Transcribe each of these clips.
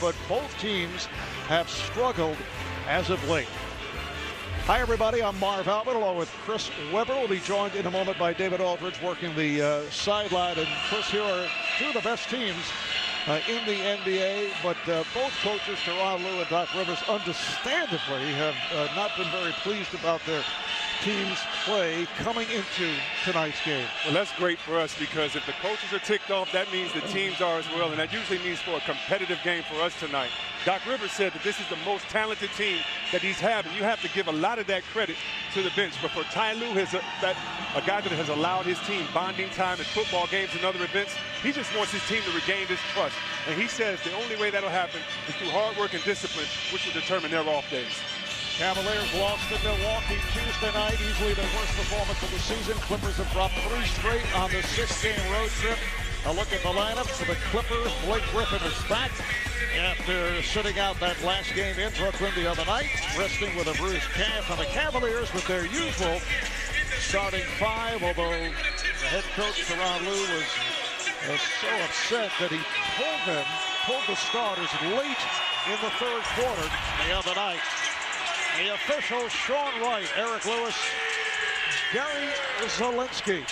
but both teams have struggled as of late. Hi, everybody. I'm Marv Albert along with Chris Webber. We'll be joined in a moment by David Aldridge working the sideline. And Chris, here are two of the best teams in the NBA, but both coaches, Tyronn Lue and Doc Rivers, understandably have not been very pleased about their team's play coming into tonight's game. Well, that's great for us because if the coaches are ticked off, that means the teams are as well, and that usually means for a competitive game for us tonight. Doc Rivers said that this is the most talented team that he's had, and you have to give a lot of that credit to the bench. But for Ty Lue, a guy that has allowed his team bonding time at football games and other events, he just wants his team to regain this trust. And he says the only way that'll happen is through hard work and discipline, which will determine their off days. Cavaliers lost to Milwaukee Tuesday night, easily their worst performance of the season. Clippers have dropped 3 straight on the 6-game road trip. A look at the lineup for the Clippers. Blake Griffin is back after sitting out that last game in Brooklyn the other night, resting with a bruised calf. And the Cavaliers with their usual starting 5, although the head coach Tyronn Lue was so upset that he pulled the starters late in the third quarter the other night. The officials, Sean Wright, Eric Lewis, Gary Zielinski.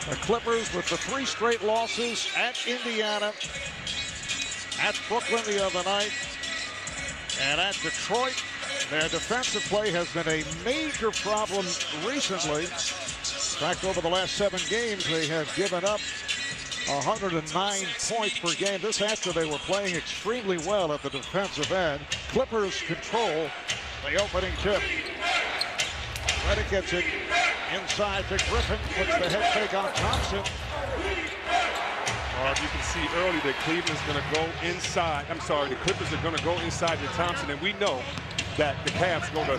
The Clippers with the 3 straight losses at Indiana, at Brooklyn the other night, and at Detroit. Their defensive play has been a major problem recently. In fact, over the last 7 games, they have given up 109 points per game. This after they were playing extremely well at the defensive end. Clippers control the opening tip. Redick gets it inside to Griffin, puts the head fake on Thompson. You can see early that Cleveland's going to go inside. I'm sorry, the Clippers are going to go inside to Thompson, and we know that the Cavs go to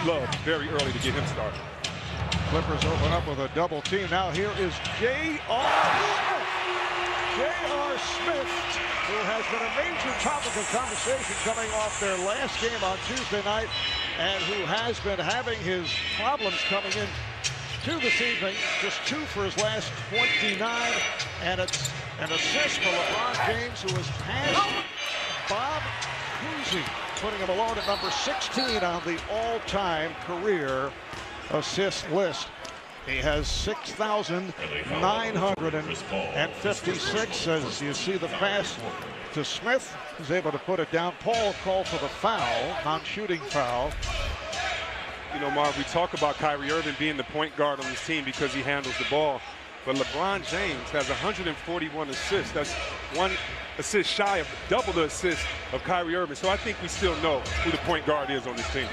Love very early to get him started. Clippers open up with a double team. Now here is J.R. Smith, who has been a major topic of conversation coming off their last game on Tuesday night, and who has been having his problems coming in to this evening. Just 2 for his last 29, and it's an assist for LeBron James, who has passed Bob Cousy, putting him alone at number 16 on the all-time career assist list. He has 6,956. As you see the pass to Smith, he's able to put it down. Paul called for the foul, non-shooting foul. You know, Marv, we talk about Kyrie Irving being the point guard on this team because he handles the ball. But LeBron James has 141 assists. That's 1 assist shy of double the assist of Kyrie Irving. So I think we still know who the point guard is on this team.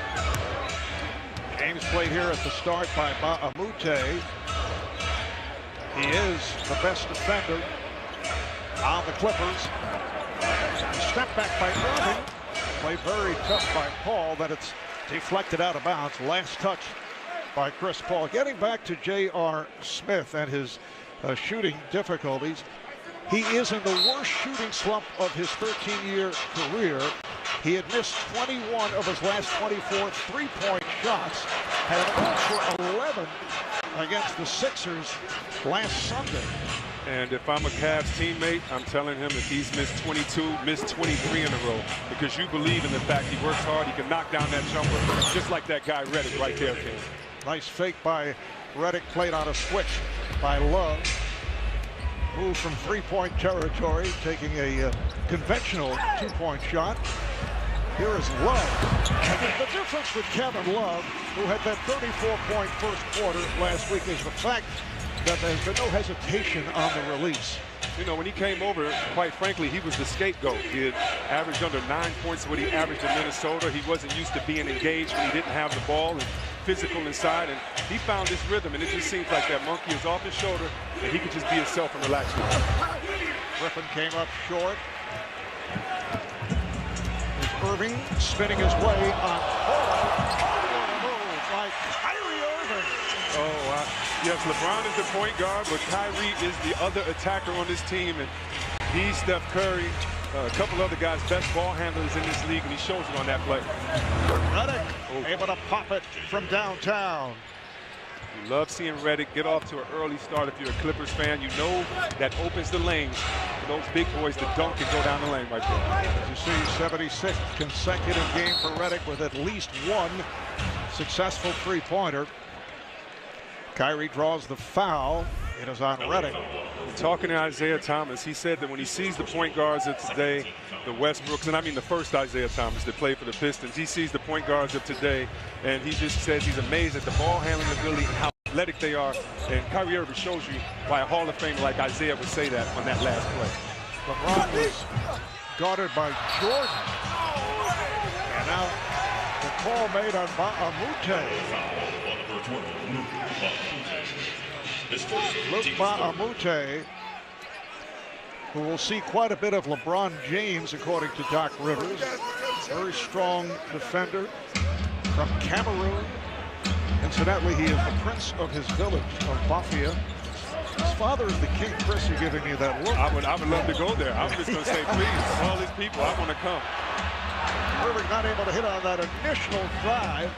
James played here at the start by Amute. He is the best defender on the Clippers. Step back by Irving. Played very tough by Paul. Then it's deflected out of bounds. Last touch by Chris Paul. Getting back to J.R. Smith and his shooting difficulties. He is in the worst shooting slump of his 13-year career. He had missed 21 of his last 24 3-point shots. Had an 0 for 11 against the Sixers last Sunday. And if I'm a Cavs teammate, I'm telling him if he's missed 22, missed 23 in a row, because you believe in the fact he works hard, he can knock down that jumper, just like that guy Redick right there, King. Nice fake by Redick, played on a switch by Love. Moved from 3-point territory, taking a conventional 2-point shot. Here is Love. And the difference with Kevin Love, who had that 34-point first quarter last week, is the fact that there's been no hesitation on the release. You know, when he came over, quite frankly, he was the scapegoat. He had averaged under 9 points what he averaged in Minnesota. He wasn't used to being engaged when he didn't have the ball and physical inside, and he found his rhythm, and it just seems like that monkey is off his shoulder, and he could just be himself and relax with it. Griffin came up short. There's Irving spinning his way on Paul. Move by Kyrie Irving. Yes, LeBron is the point guard, but Kyrie is the other attacker on this team, and he's Steph Curry, a couple other guys, best ball handlers in this league, and he shows it on that play. Redick able to pop it from downtown. You love seeing Redick get off to an early start. If you're a Clippers fan, you know that opens the lanes for those big boys to dunk and go down the lane right there. As you see, 76th consecutive game for Redick with at least one successful three-pointer. Kyrie draws the foul. It is on Redick. Talking to Isaiah Thomas, he said that when he sees the point guards of today, the Westbrooks, and I mean the first Isaiah Thomas that played for the Pistons, he sees the point guards of today, and he just says he's amazed at the ball handling ability and how athletic they are. And Kyrie Irving shows you why a Hall of Famer like Isaiah would say that on that last play. LeBron was guarded by Jordan. And now the call made on Ba'amute. Luke Ba'amute, who will see quite a bit of LeBron James, according to Doc Rivers. Very strong defender from Cameroon. Incidentally, he is the prince of his village of Bafia. His father is the king. Chris, you're giving me that look. I would love to go there. I was just going to say, please, all these people, I want to come. Irving not able to hit on that initial drive.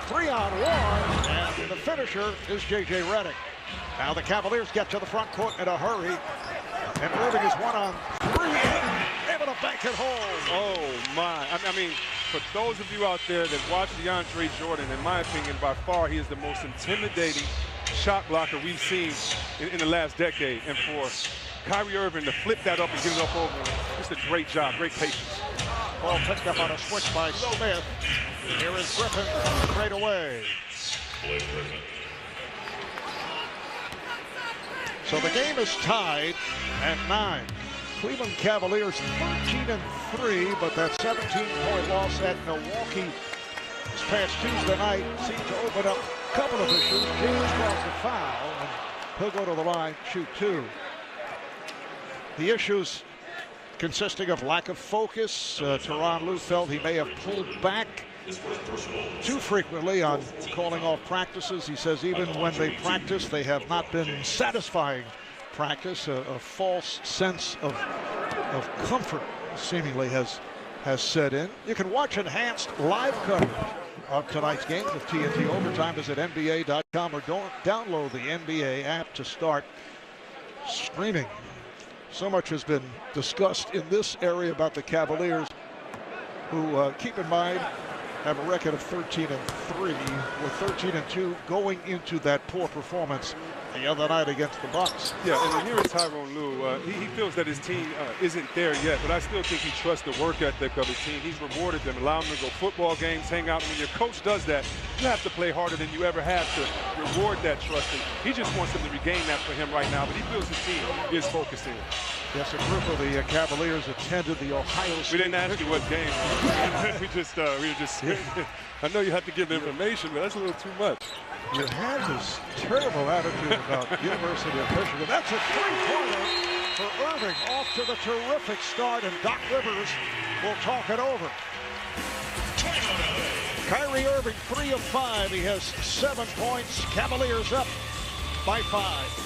3-on-1, and the finisher is J.J. Redick. Now the Cavaliers get to the front court in a hurry, and Irving is 1-on-3, able to bank it home. Oh, my. I mean, for those of you out there that watch DeAndre Jordan, in my opinion, by far, he is the most intimidating shot blocker we've seen in the last decade. And for Kyrie Irving to flip that up and get it up over him, just a great job, great patience. Ball picked up on a switch by Smith. Here is Griffin straight away. So the game is tied at 9. Cleveland Cavaliers 13-3, but that 17-point loss at Milwaukee this past Tuesday night seemed to open up a couple of issues. James draws the foul, and he'll go to the line, shoot 2. The issues consisting of lack of focus. Tyronn Lue felt he may have pulled back too frequently on calling off practices. He says even when they practice, they have not been satisfying practice. A false sense of comfort seemingly has set in. You can watch enhanced live coverage of tonight's game with TNT Overtime. Visit NBA.com or download the NBA app to start streaming. So much has been discussed in this area about the Cavaliers, who, keep in mind, have a record of 13-3, with 13-2 going into that poor performance the other night against the Bucks. Yeah, and here is Tyronn Lue. He feels that his team isn't there yet, but I still think he trusts the work ethic of his team. He's rewarded them, allowing them to go football games, hang out. And when your coach does that, you have to play harder than you ever have to reward that trust. And he just wants them to regain that for him right now, but he feels his team is focusing. Yes, a group of the Cavaliers attended the Ohio State. We didn't ask you what game. we were just. I know you have to give information, but that's a little too much. You have this terrible attitude about University of Michigan. That's a three-pointer for Irving, off to the terrific start, and Doc Rivers will talk it over. Kyrie Irving, 3 of 5. He has 7 points. Cavaliers up by 5.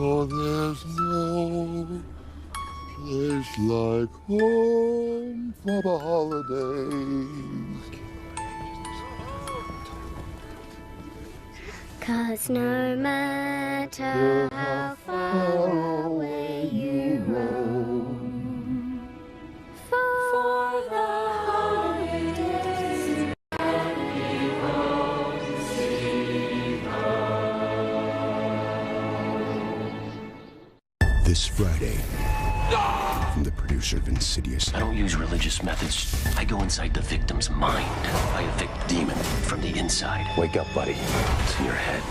Oh, there's no place like home for the holidays. 'Cause no matter how far away you roam, for the holidays we home sweet home. This Friday, from the producer of Insidious. I don't use religious methods. I go inside the victim's mind. I evict demon from the inside. Wake up, buddy. It's in your head.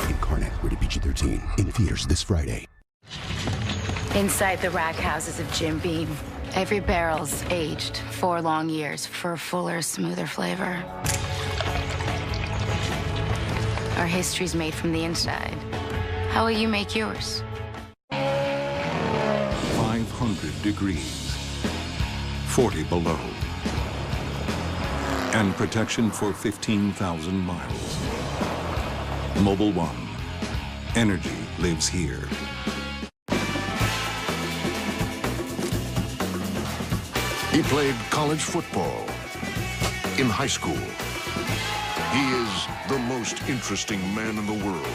Incarnate, rated PG-13. In theaters this Friday. Inside the rack houses of Jim Beam, every barrel's aged 4 long years for a fuller, smoother flavor. Our history's made from the inside. How will you make yours? 500 degrees, 40 below, and protection for 15,000 miles. Mobil 1. Energy lives here. He played college football in high school. He is the most interesting man in the world.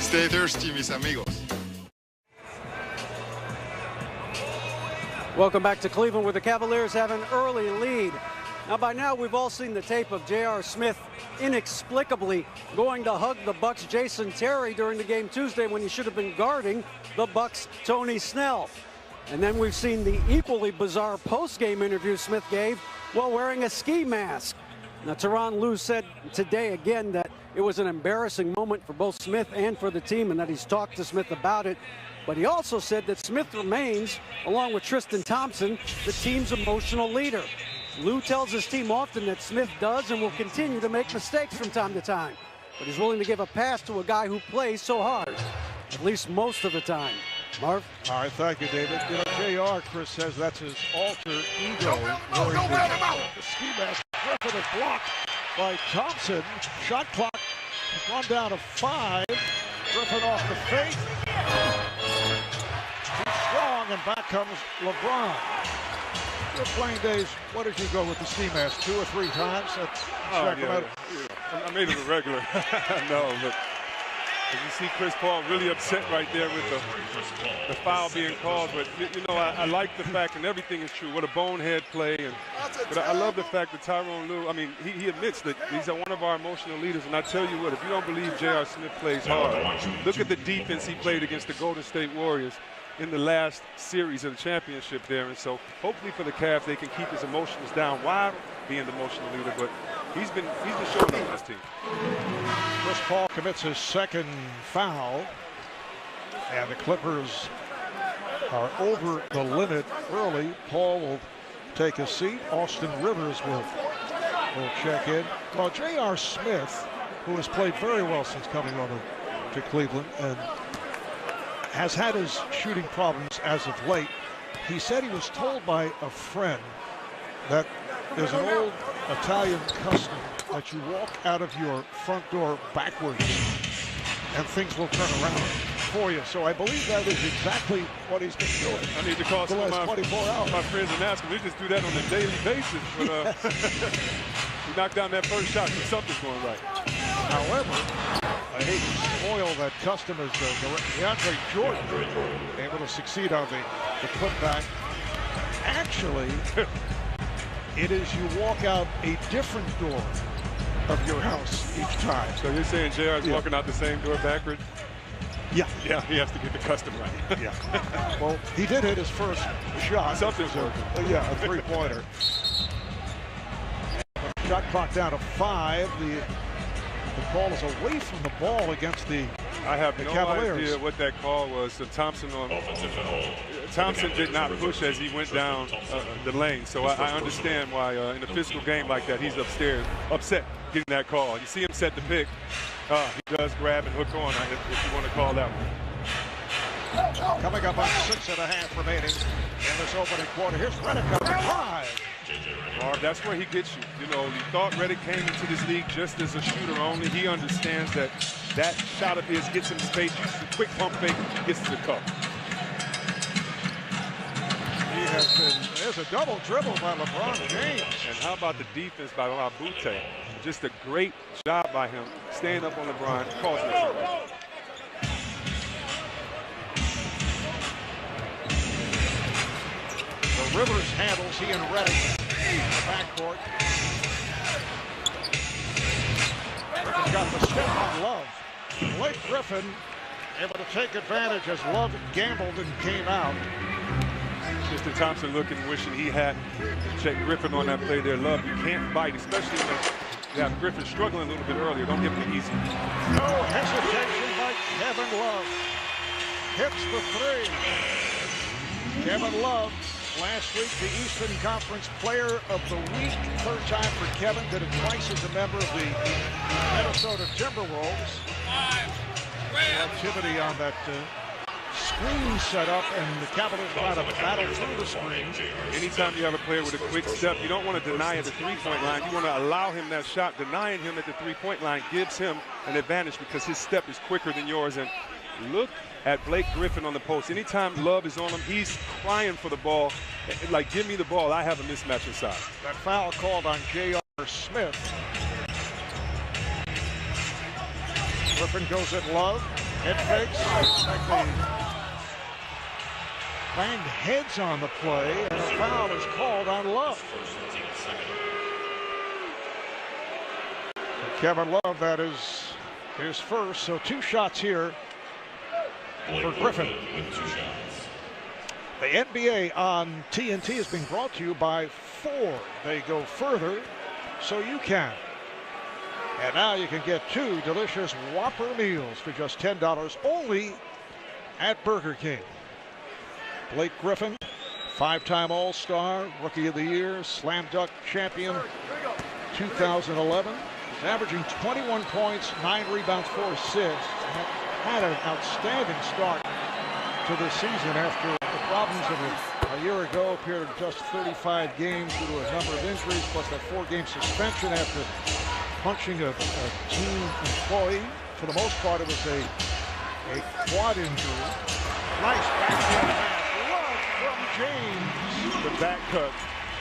Stay thirsty, mis amigos. Welcome back to Cleveland, where the Cavaliers have an early lead. Now, by now, we've all seen the tape of J.R. Smith inexplicably going to hug the Bucks' Jason Terry during the game Tuesday when he should have been guarding the Bucks' Tony Snell. And then we've seen the equally bizarre post-game interview Smith gave while wearing a ski mask. Now, Tyronn Lue said today again that it was an embarrassing moment for both Smith and for the team, and that he's talked to Smith about it. But he also said that Smith remains, along with Tristan Thompson, the team's emotional leader. Lue tells his team often that Smith does and will continue to make mistakes from time to time, but he's willing to give a pass to a guy who plays so hard, at least most of the time. Marv? All right, thank you, David. You know, JR, Chris says that's his alter ego. The ski mask. Griffin is blocked by Thompson. Shot clock run down to 5. Griffin off the fake. He's strong, and back comes LeBron. Your playing days, what did you go with the ski mask? 2 or 3 times at Sacramento? Yeah. I made it a regular. No, but you see Chris Paul really upset right there with the foul being called. But, you know, I like the fact, and everything is true, what a bonehead play. But I love the fact that Tyronn Lue, I mean, he admits that he's one of our emotional leaders. And I tell you what, if you don't believe J.R. Smith plays hard, look at the defense he played against the Golden State Warriors in the last series of the championship there. And so hopefully for the Cavs, they can keep his emotions down while being the emotional leader. But he's been showing up with this team. Chris Paul commits his second foul, and the Clippers are over the limit early. Paul will take a seat. Austin Rivers will check in. Well, J.R. Smith, who has played very well since coming over to Cleveland and has had his shooting problems as of late, he said he was told by a friend that there's an old Italian custom that you walk out of your front door backwards and things will turn around for you. So I believe that is exactly what he's been doing. I need to call some of my friends and ask them. They just do that on a daily basis. But he knocked down that first shot, so something's going right. However, I hate to spoil that custom as DeAndre Jordan able to succeed on the putback. Actually, it is you walk out a different door of your house each time. So you're saying JR is walking out the same door backwards? Yeah. Yeah, he has to get the custom right. Yeah. Well, he did hit his first shot. Something's a three-pointer. Shot clock down to 5. The call is away from the ball against the I have no Cavaliers. idea what that call was. So Thompson did not push as he went down the lane. So I understand why in a physical game like that, he's upset getting that call. You see him set the pick. He does grab and hook on, if you want to call that one. Coming up on 6.5 remaining in this opening quarter. Here's Redick up to 5. Marv, that's where he gets you. You know, you thought Redick came into this league just as a shooter only. He understands that shot of his gets him space, uses a quick pump fake, gets to the cup. He has been, there's a double dribble by LeBron James. And how about the defense by Labute? Just a great job by him, staying up on LeBron, causing it. So Rivers handles, he and Redick in the backcourt. Griffin's got the step on Love. Blake Griffin able to take advantage as Love gambled and came out. Tristan Thompson looking, wishing he had checked Griffin on that play there. Love, you can't bite, especially when you have Griffin struggling a little bit earlier. Don't give him the easy. No hesitation by Kevin Love. Hits the 3. Kevin Love, last week the Eastern Conference Player of the Week. Third time for Kevin. Did it twice as a member of the Minnesota Timberwolves. activity on that screen set up, and the Cavaliers try to battle through the screen. Anytime you have a player with a quick step, you don't want to deny at the three-point line. You want to allow him that shot. Denying him at the three-point line gives him an advantage because his step is quicker than yours. And look at Blake Griffin on the post. Anytime Love is on him, he's crying for the ball. Like, give me the ball. I have a mismatch inside. That foul called on J.R. Smith. Griffin goes at Love. Head fakes. Banged heads on the play, and a foul is called on Love. Kevin Love, that is his first, so 2 shots here for Griffin. The NBA on TNT is being brought to you by Ford. They go further, so you can. And now you can get 2 delicious Whopper meals for just $10 only at Burger King. Blake Griffin, 5-time All-Star, Rookie of the Year, Slam Dunk Champion 2011. He's averaging 21 points, 9 rebounds, 4 assists. Had an outstanding start to the season after the problems of a year ago. Appeared in just 35 games due to a number of injuries, plus a 4-game suspension after punching a team employee. For the most part, it was a quad injury. Nice backhand pass. James, the back cut.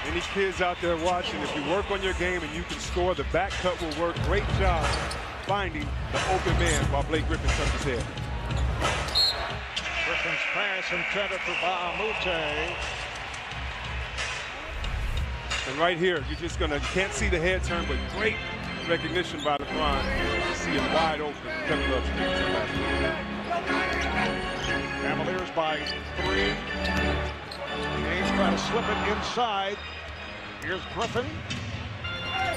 Any kids out there watching, if you work on your game and you can score, the back cut will work. Great job finding the open man while Blake Griffin tucks his head. Griffin's pass intended for Bahamute. And right here, you can't see the head turn, but great recognition by LeBron. You see him wide open. Kevin Love's Cavaliers by 3. James trying to slip it inside. Here's Griffin.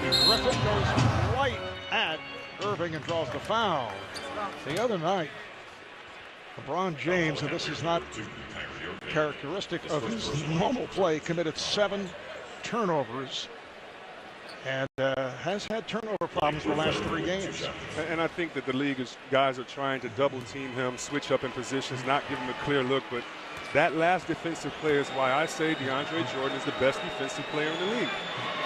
Griffin goes right at Irving and draws the foul. The other night, LeBron James, and this is not characteristic of his normal play, committed 7 turnovers and has had turnover problems the last 3 games. And I think that the league guys are trying to double team him, switch up in positions, not give him a clear look. But that last defensive play is why I say DeAndre Jordan is the best defensive player in the league.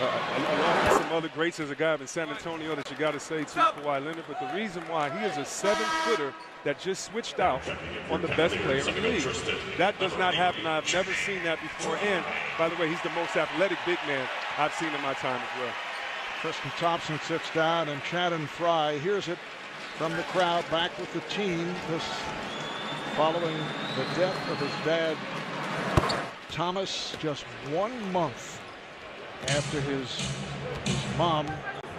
Along with some other greats, there's a guy in San Antonio that you got to say too, Kawhi Leonard. But the reason why he is a 7-footer that just switched out on the best player in the league. That does not happen. I've never seen that before. And by the way, he's the most athletic big man I've seen in my time as well. Tristan Thompson sits down, and Channing Frye hears it from the crowd, back with the team. This following the death of his dad, Thomas, just 1 month after his mom,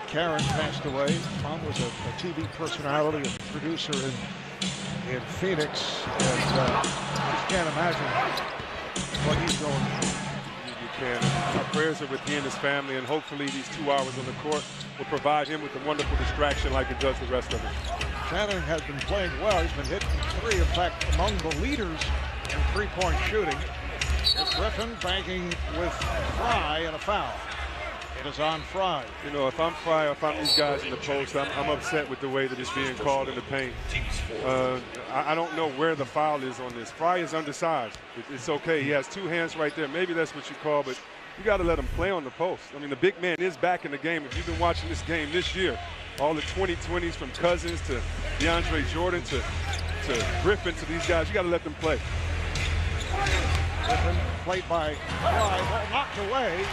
Karen, passed away. Mom was a TV personality, a producer in Phoenix, and just can't imagine what he's going through. You can. Our prayers are with he and his family, and hopefully these 2 hours on the court will provide him with a wonderful distraction like it does the rest of us. Channing has been playing well. He's been hitting 3, in fact, among the leaders in 3-point shooting. Here's Griffin banking with Frye and a foul. It is on Frye. You know, if I'm Frye, if I'm these guys in the post, I'm upset with the way that it's being called in the paint. I don't know where the foul is on this. Frye is undersized. It's okay. He has 2 hands right there. Maybe that's what you call, but you got to let him play on the post. I mean, the big man is back in the game. If you've been watching this game this year, all the 2020s from Cousins to DeAndre Jordan to Griffin to these guys, you got to let them play. Griffin played by Frye, well, knocked away.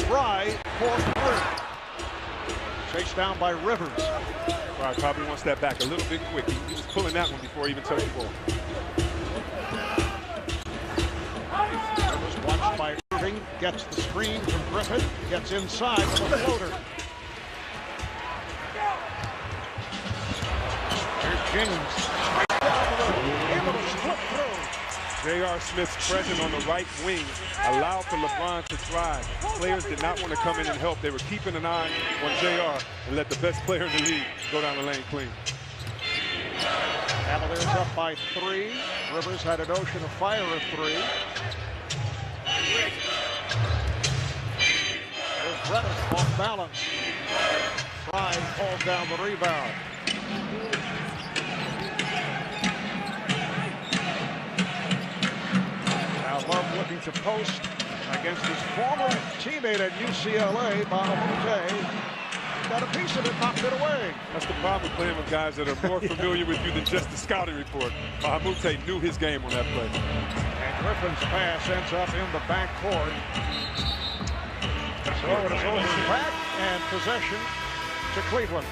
Frye, 4th. Chased down by Rivers. Frye probably wants that back a little bit quick. He was pulling that one before he even touched the ball. Rivers watched by Irving, gets the screen from Griffin, gets inside with a floater. Here's James. Able to slip through. J.R. Smith's presence on the right wing allowed for LeBron to drive. Players did not want to come in and help. They were keeping an eye on J.R. and let the best player in the league go down the lane clean. Cavaliers up by 3. Rivers had an ocean of fire of 3. There's Reddish off balance. Pride falls down the rebound. Now Love looking to post against his former teammate at UCLA, Bonamute. Got a piece of it, knocked it away. That's the problem with playing with guys that are more familiar with you than just the scouting report. Bonamute knew his game on that play. And Griffin's pass ends up in the backcourt. So it is over back and possession to Cleveland.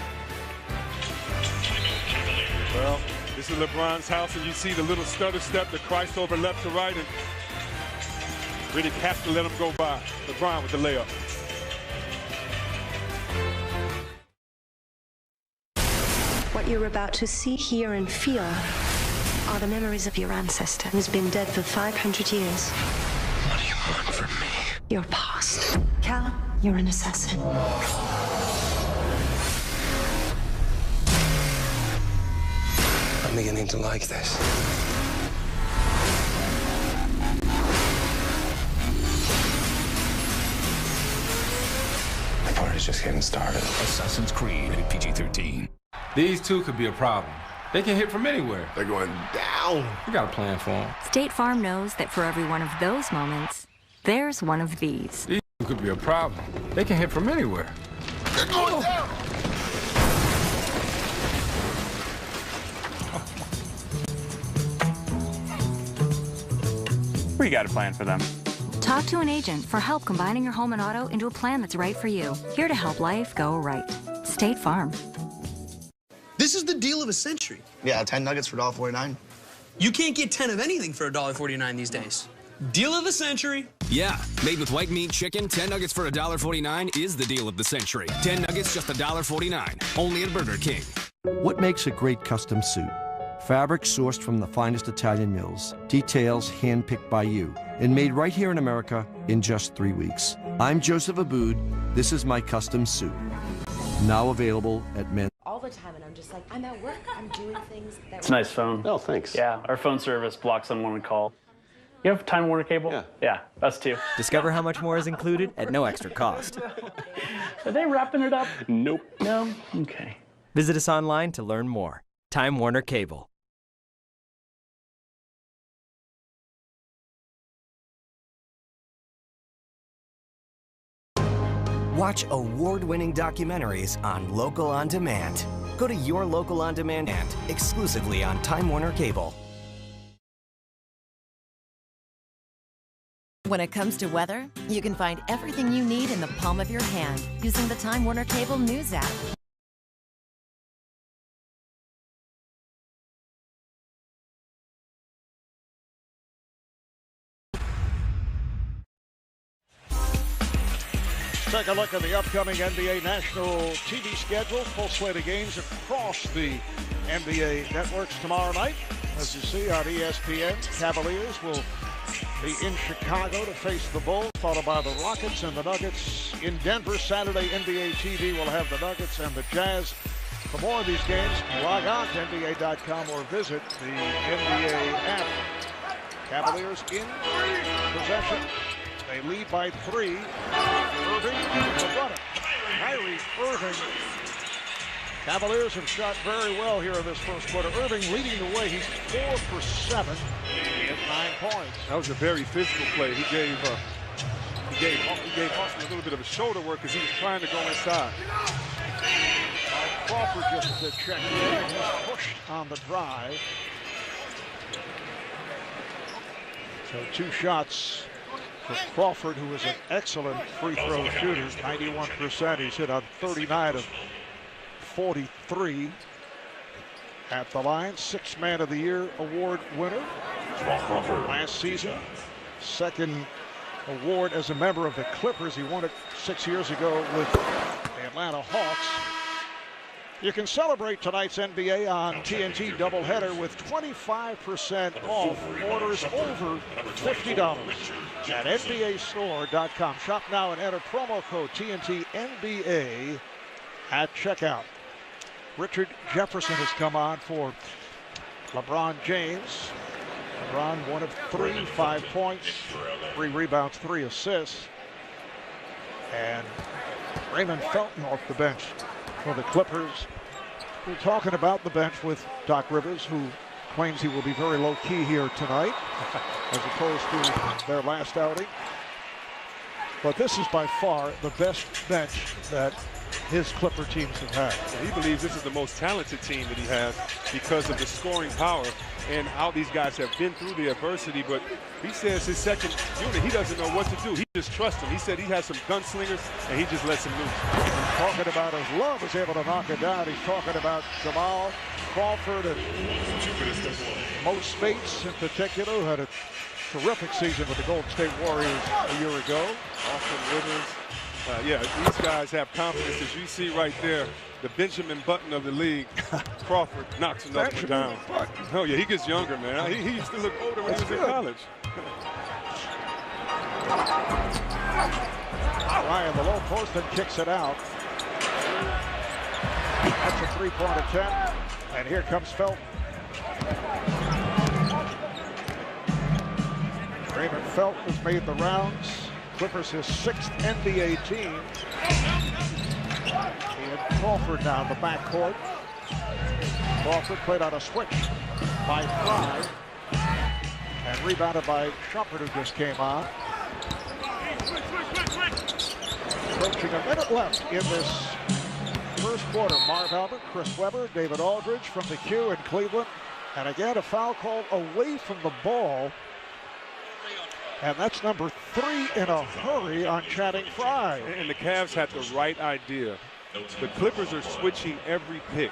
Well, this is LeBron's house, and you see the little stutter step, the Christ over left to right, and really have to let him go by. LeBron with the layup. What you're about to see, hear, and feel are the memories of your ancestor who's been dead for 500 years. What do you want from me? Your past. Cal, you're an assassin. I'm beginning to like this. The party's just getting started. Assassin's Creed, rated PG-13. These two could be a problem. They can hit from anywhere. They're going down. We got a plan for them. State Farm knows that for every one of those moments, there's one of these. These two could be a problem. They can hit from anywhere. They're going down. We got a plan for them. Talk to an agent for help combining your home and auto into a plan that's right for you. Here to help life go right. State Farm. This is the deal of a century. Yeah, 10 nuggets for $1.49. You can't get 10 of anything for $1.49 these days. Deal of the century. Yeah, made with white meat chicken, 10 nuggets for $1.49 is the deal of the century. 10 nuggets, just $1.49. Only at Burger King. What makes a great custom suit? Fabric sourced from the finest Italian mills. Details handpicked by you. And made right here in America in just 3 weeks. I'm Joseph Aboud. This is my custom suit. Now available at Men. All the time, and I'm just like, I'm at work, I'm doing things that... It's a nice phone. Oh, thanks. Yeah, our phone service blocks unwanted call. You have Time Warner cable? Yeah. Yeah, us too. Discover how much more is included at no extra cost. Are they wrapping it up? Nope. No? Okay. Visit us online to learn more. Time Warner Cable. Watch award-winning documentaries on Local On Demand. Go to your Local On Demand and exclusively on Time Warner Cable. When it comes to weather, you can find everything you need in the palm of your hand using the Time Warner Cable News app. Take a look at the upcoming NBA national TV schedule. Full slate of games across the NBA networks tomorrow night. As you see on ESPN, Cavaliers will be in Chicago to face the Bulls, followed by the Rockets and the Nuggets in Denver. Saturday, NBA TV will have the Nuggets and the Jazz. For more of these games, log on to NBA.com or visit the NBA app. Cavaliers in possession. They lead by 3. Irving will run it. Kyrie Irving. Cavaliers have shot very well here in this first quarter. Irving leading the way. He's 4 for 7. He has 9 points. That was a very physical play. He gave Austin a little bit of a shoulder work because he was trying to go inside. Crawford just checked in. He's pushed on the drive. So 2 shots for Crawford, who is an excellent free throw shooter. 91%. He's hit on 39 of 43 at the line. 6th Man of the Year award winner last season. 2nd award as a member of the Clippers. He won it 6 years ago with the Atlanta Hawks. You can celebrate tonight's NBA on TNT doubleheader with 25% off orders over $50 at NBAstore.com. Shop now and enter promo code TNT NBA at checkout. Richard Jefferson has come on for LeBron James. LeBron 1 of 3, 5 points, 3 rebounds, 3 assists. And Raymond Felton off the bench for the Clippers. We're talking about the bench with Doc Rivers, who claims he will be very low-key here tonight, as opposed to their last outing. But this is by far the best bench that his Clipper teams have had. And he believes this is the most talented team that he has because of the scoring power and how these guys have been through the adversity. But he says his second unit, he doesn't know what to do. He just trusts him. He said he has some gunslingers, and he just lets them loose. He's talking about his Love is able to knock it down. He's talking about Jamal Crawford and Mo Spates in particular, who had a terrific season with the Golden State Warriors a year ago. Austin Rivers. Yeah, these guys have confidence, as you see right there. The Benjamin Button of the league, Crawford, knocks another one down. Oh, yeah, he gets younger, man. He used to look older when he was in college. Ryan, the low post, and kicks it out. That's a three-point attempt, and here comes Felton. Raymond Felton has made the rounds. Clippers his 6th NBA team. And Crawford now in the backcourt. Crawford played on a switch by Fry. And rebounded by Shumpert, who just came on. Approaching a minute left in this first quarter. Marv Albert, Chris Webber, David Aldridge from the Q in Cleveland. And again, a foul called away from the ball. And that's number 3 in a hurry on Channing Frye. And the Cavs had the right idea. The Clippers are switching every pick.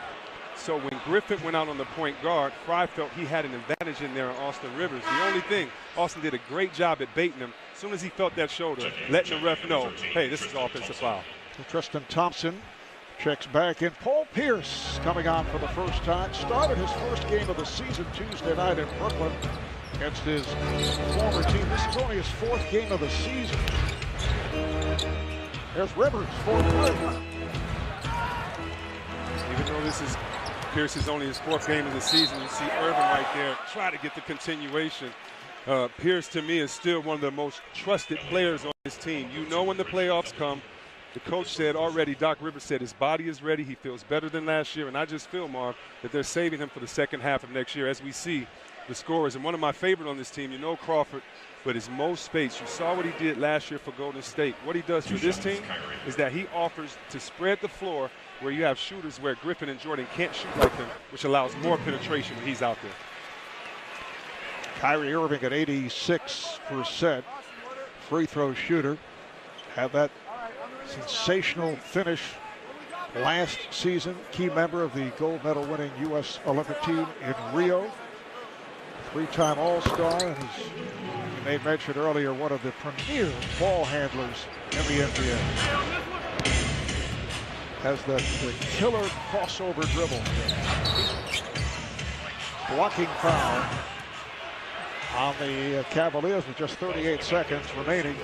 So when Griffin went out on the point guard, Frye felt he had an advantage in there on Austin Rivers. The only thing, Austin did a great job at baiting him. As soon as he felt that shoulder, letting the ref know, hey, this is offensive foul. Tristan Thompson checks back in. Paul Pierce coming on for the first time. Started his first game of the season Tuesday night in Brooklyn against his former team. This is only his 4th game of the season. There's Rivers, 4th. Even though this is Pierce's only his 4th game of the season, you see Irvin right there try to get the continuation. Pierce, to me, is still one of the most trusted players on this team. You know when the playoffs come, the coach said already, Doc Rivers said his body is ready. He feels better than last year. And I just feel, Marv, that they're saving him for the second half of next year as we see the scorers. And one of my favorite on this team, you know Crawford, but is Mo Spates. You saw what he did last year for Golden State. What he does for this team is that he offers to spread the floor where you have shooters where Griffin and Jordan can't shoot like him, which allows more penetration when he's out there. Kyrie Irving at 86%, free throw shooter. Had that sensational finish last season. Key member of the gold medal winning U.S. Olympic team in Rio. 3-time All-Star, and as you made mention earlier, one of the premier ball handlers in the NBA. Has the killer crossover dribble. Blocking foul on the Cavaliers with just 38 seconds remaining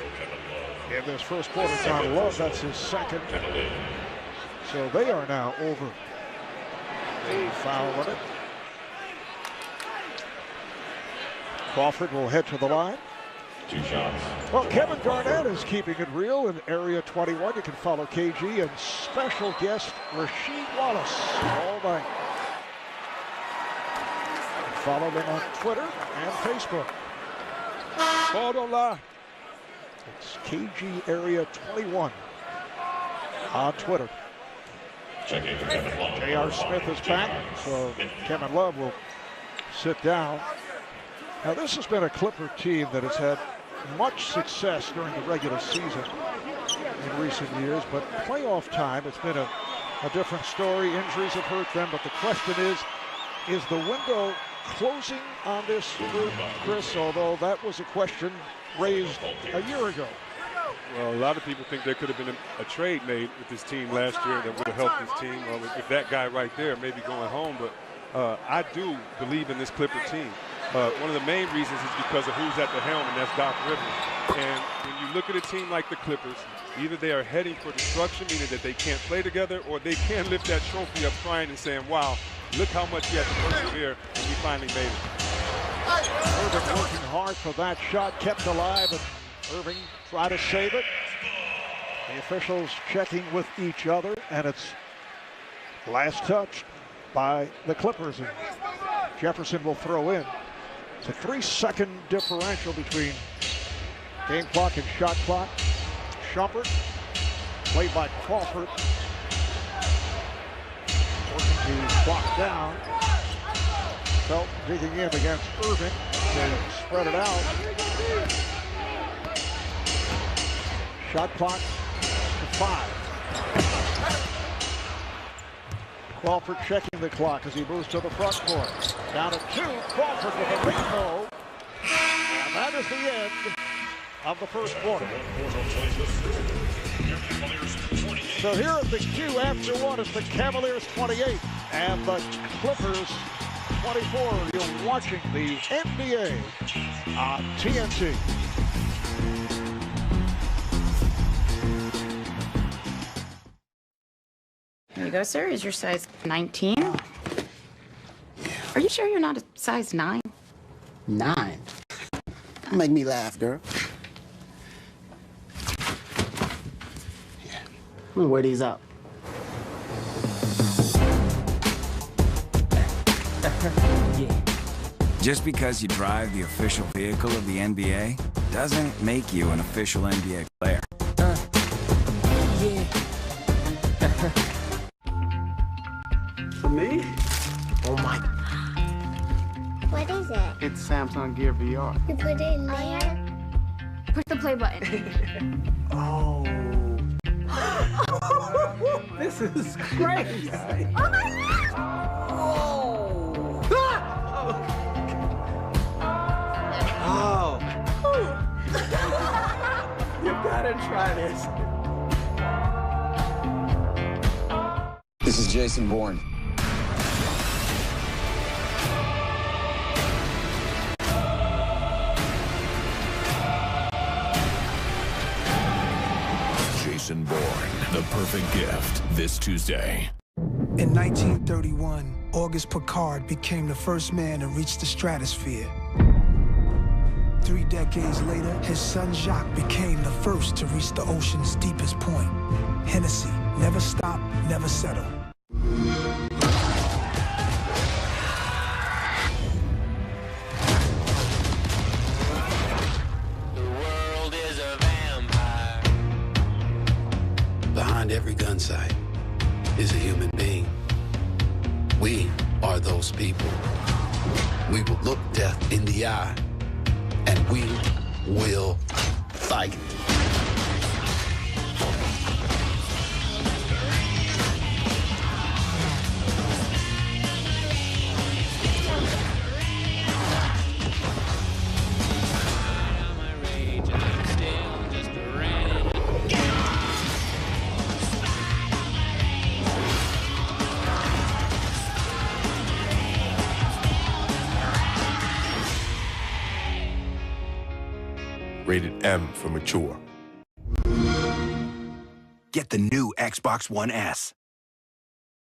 in this first quarter. John Love, that's his 2nd. So they are now over the foul limit. Crawford will head to the line. 2 shots. Well, Kevin Garnett is keeping it real in Area 21. You can follow KG and special guest Rasheed Wallace all night. Follow them on Twitter and Facebook. Ball don't lie. It's KG Area 21 on Twitter. J.R. Smith is back, so Kevin Love will sit down. Now, this has been a Clipper team that has had much success during the regular season in recent years, but playoff time, it's been a different story. Injuries have hurt them, but the question is the window closing on this group, Chris, although that was a question raised a year ago? Well, a lot of people think there could have been a trade made with this team last year that would have helped this team. Well, if that guy right there may be going home, but I do believe in this Clipper team. One of the main reasons is because of who's at the helm, and that's Doc Rivers. And when you look at a team like the Clippers, either they are heading for destruction, meaning that they can't play together, or they can lift that trophy up crying and saying, wow, look how much we had to persevere, and we finally made it. Irving working hard for that shot, kept alive, and Irving tried to save it. The officials checking with each other, and it's Last touch by the Clippers, and Jefferson will throw in. It's a 3-second differential between game clock and shot clock. Shumpert, played by Crawford, working the clock down. Felt digging in against Irving to spread it out. Shot clock to 5. Crawford checking the clock as he moves to the front court. Down to 2. Crawford with a rainbow. And that is the end of the first quarter. So here at the Q after 1 is the Cavaliers 28 and the Clippers 24. You're watching the NBA on TNT. Here you go, sir. Is your size 19? Are you sure you're not a size 9? 9? Don't make me laugh, girl. Yeah. I'm gonna wear these out. Just because you drive the official vehicle of the NBA doesn't make you an official NBA player. For me? Oh my. What is it? It's Samsung Gear VR. You put it in there? Push the play button. Oh. This is crazy. Oh my God! Oh. You gotta try this. This is Jason Bourne. Jason Bourne, The Perfect Gift, this Tuesday. In 1931, Auguste Piccard became the first man to reach the stratosphere. 3 decades later, his son Jacques became the first to reach the ocean's deepest point. Hennessy, never stop, never settle. Behind every gun sight is a human being. We are those people. We will look death in the eye, and we will fight. Rated M for mature. Get the new Xbox One S.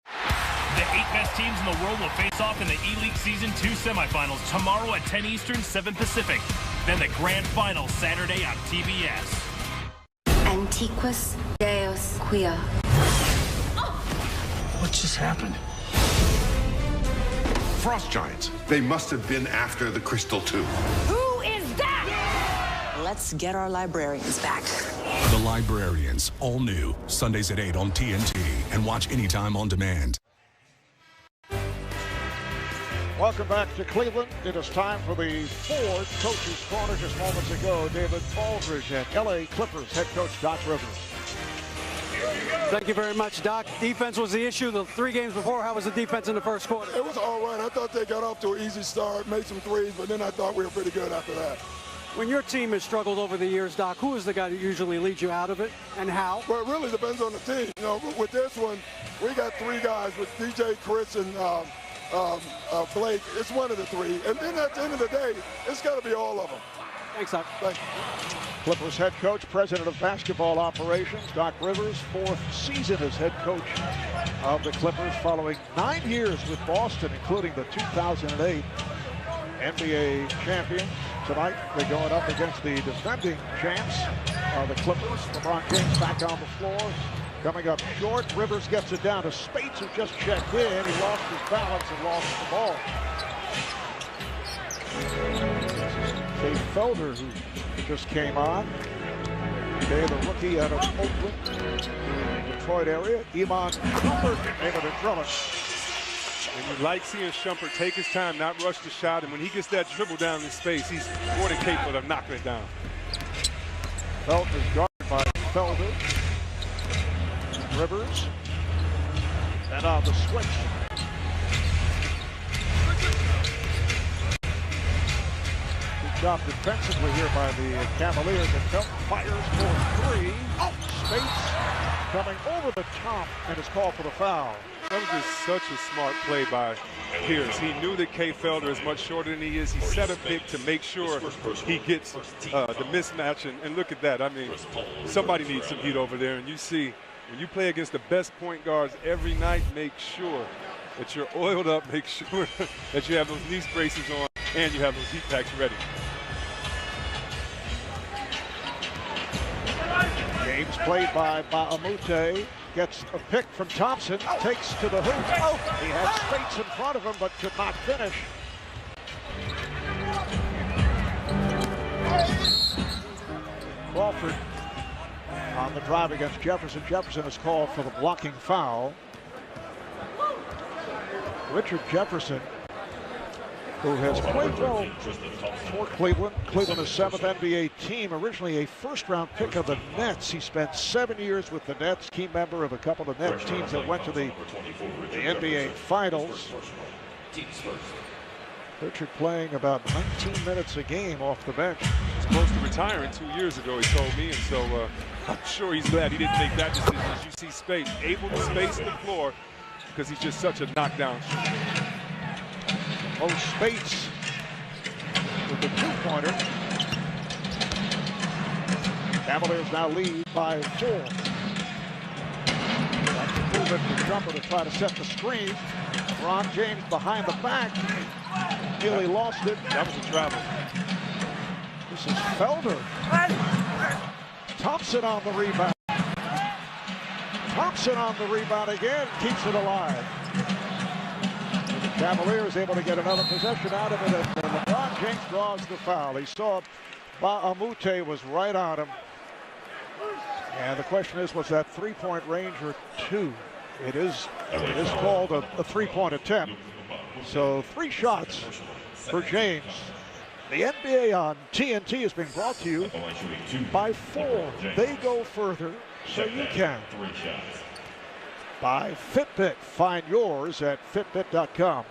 The 8 best teams in the world will face off in the E-League Season 2 semifinals tomorrow at 10 Eastern, 7 Pacific. Then the grand final Saturday on TBS. Antiquus Deus Quia. What just happened? Frost giants. They must have been after the Crystal 2. Who is that? Let's get our librarians back. The Librarians, all new, Sundays at 8 on TNT, and watch anytime on demand. Welcome back to Cleveland. It is time for the Ford Coach's Corner. Just moments ago, David Baldridge and LA Clippers head coach Doc Rivers. Thank you very much, Doc. Defense was the issue the 3 games before. How was the defense in the first quarter? It was all right. I thought they got off to an easy start, made some threes, but then I thought we were pretty good after that. When your team has struggled over the years, Doc, who is the guy that usually leads you out of it, and how? Well, it really depends on the team. You know, with this one, we got 3 guys with DJ, Chris, and Blake. It's one of the 3. And then at the end of the day, it's got to be all of them. Thanks, Doc. Thank you. Clippers head coach, president of basketball operations, Doc Rivers, 4th season as head coach of the Clippers, following 9 years with Boston, including the 2008 NBA champion. Tonight, they're going up against the defending champs, the Clippers. LeBron James back on the floor. Coming up short, Rivers gets it down to Spates, who just checked in. He lost his balance and lost the ball. Dave Felder, who just came on. Today, the rookie out of Oakland, Detroit area. Iman Shumpert able to drum it. And you like seeing Shumpert take his time, not rush the shot, and when he gets that dribble down in space, he's more than capable of knocking it down. Felton is guarded by Felder. Rivers. And on the switch. Good job defensively here by the Cavaliers. And Felton fires for three. Spates coming over the top and is called for the foul. That was just such a smart play by Pierce. He knew that Kay Felder is much shorter than he is. He set up big to make sure he gets the mismatch. And look at that. I mean, somebody needs some heat over there. And you see, when you play against the best point guards every night, make sure that you're oiled up. Make sure that you have those knee braces on and you have those heat packs ready. Games played by Baamute. Gets a pick from Thompson, takes to the hoop. He had Spates in front of him, but could not finish. Crawford on the drive against Jefferson. Jefferson is called for the blocking foul. Richard Jefferson, who has played well for Cleveland. Cleveland is 7th NBA team, originally a first-round pick of the Nets. He spent 7 years with the Nets, key member of a couple of Nets teams that went to the NBA Finals. Richard playing about 19 minutes a game off the bench. He's supposed to retire 2 years ago, he told me, and so I'm sure he's glad he didn't make that decision. As you see Spates able to space the floor because he's just such a knockdown shooter. Spates with the two-pointer. Cavaliers now lead by 4. That's a movement for Jumper to try to set the screen. Ron James behind the back. Nearly lost it. That was a travel. This is Felder. Thompson on the rebound. Thompson on the rebound again. Keeps it alive. Cavaliers able to get another possession out of it, and LeBron James draws the foul. He saw Baamute was right on him. And the question is, was that three-point range or two? It is called a three-point attempt. So 3 shots for James. The NBA on TNT has been brought to you by 4. They go further, so you can. By Fitbit. Find yours at Fitbit.com.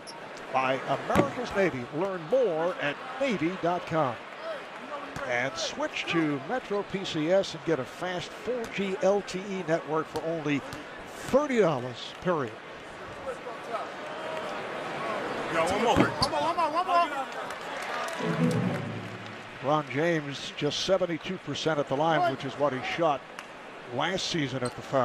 By America's Navy. Learn more at Navy.com. And switch to Metro PCS and get a fast 4G LTE network for only $30, period. Ron James just 72% at the line, which is what he shot last season at the foul.